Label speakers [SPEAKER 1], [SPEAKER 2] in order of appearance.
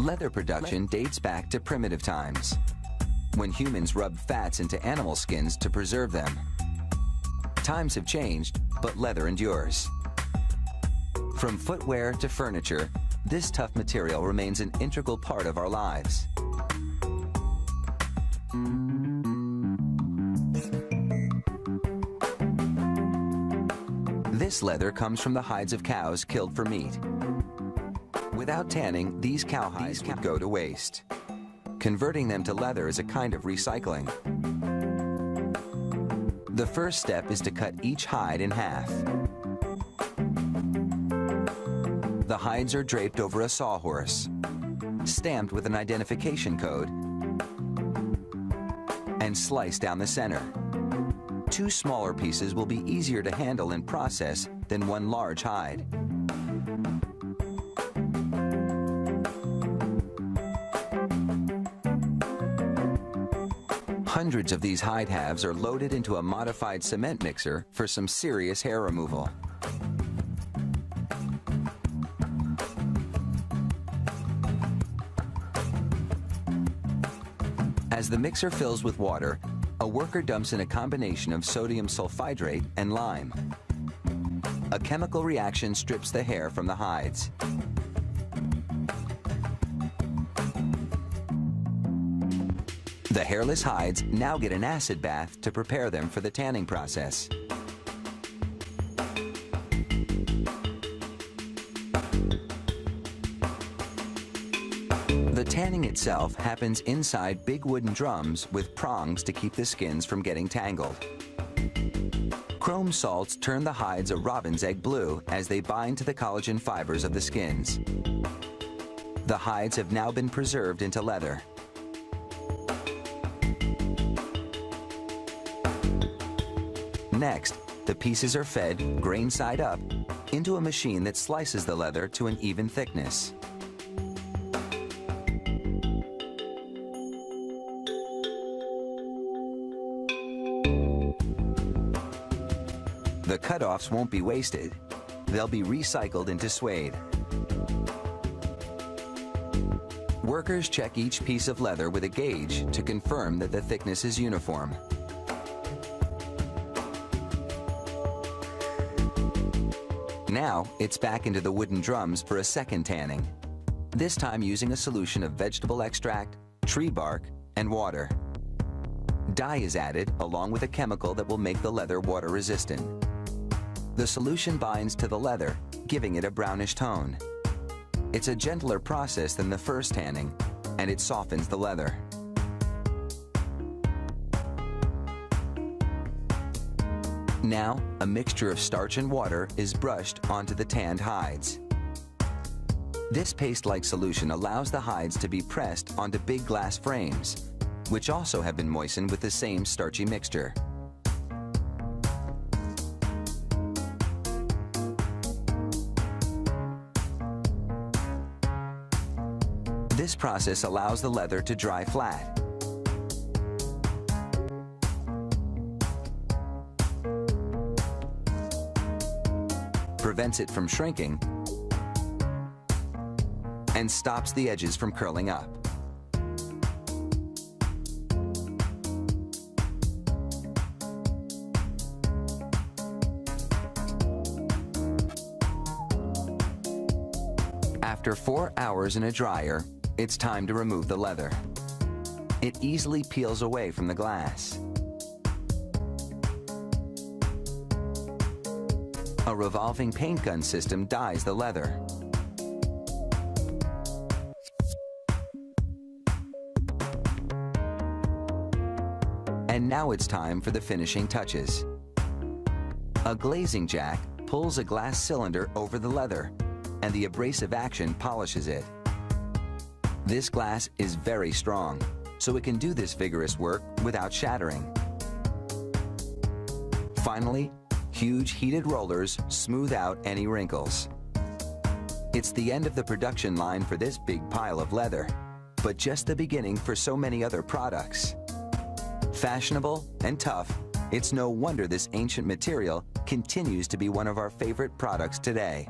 [SPEAKER 1] Leather production dates back to primitive times, when humans rubbed fats into animal skins to preserve them. Times have changed, but leather endures. From footwear to furniture, this tough material remains an integral part of our lives. This leather comes from the hides of cows killed for meat. Without tanning, these cowhides would go to waste. Converting them to leather is a kind of recycling. The first step is to cut each hide in half. The hides are draped over a sawhorse, stamped with an identification code, and sliced down the center. 2 smaller pieces will be easier to handle and process than 1 large hide. Hundreds of these hide halves are loaded into a modified cement mixer for some serious hair removal. As the mixer fills with water, a worker dumps in a combination of sodium sulfhydrate and lime. A chemical reaction strips the hair from the hides. The hairless hides now get an acid bath to prepare them for the tanning process. The tanning itself happens inside big wooden drums with prongs to keep the skins from getting tangled. Chrome salts turn the hides a robin's egg blue as they bind to the collagen fibers of the skins. The hides have now been preserved into leather. Next, the pieces are fed, grain side up, into a machine that slices the leather to an even thickness. The cutoffs won't be wasted. They'll be recycled into suede. Workers check each piece of leather with a gauge to confirm that the thickness is uniform. Now, it's back into the wooden drums for a second tanning, this time using a solution of vegetable extract, tree bark, and water. Dye is added along with a chemical that will make the leather water resistant. The solution binds to the leather, giving it a brownish tone. It's a gentler process than the first tanning, and it softens the leather. Now, a mixture of starch and water is brushed onto the tanned hides. This paste-like solution allows the hides to be pressed onto big glass frames, which also have been moistened with the same starchy mixture. This process allows the leather to dry flat. Prevents it from shrinking, and stops the edges from curling up. After 4 hours in a dryer, it's time to remove the leather. It easily peels away from the glass. A revolving paint gun system dyes the leather. And now it's time for the finishing touches. A glazing jack pulls a glass cylinder over the leather, and the abrasive action polishes it. This glass is very strong, so it can do this vigorous work without shattering. Finally, huge heated rollers smooth out any wrinkles. It's the end of the production line for this big pile of leather, but just the beginning for so many other products. Fashionable and tough, it's no wonder this ancient material continues to be one of our favorite products today.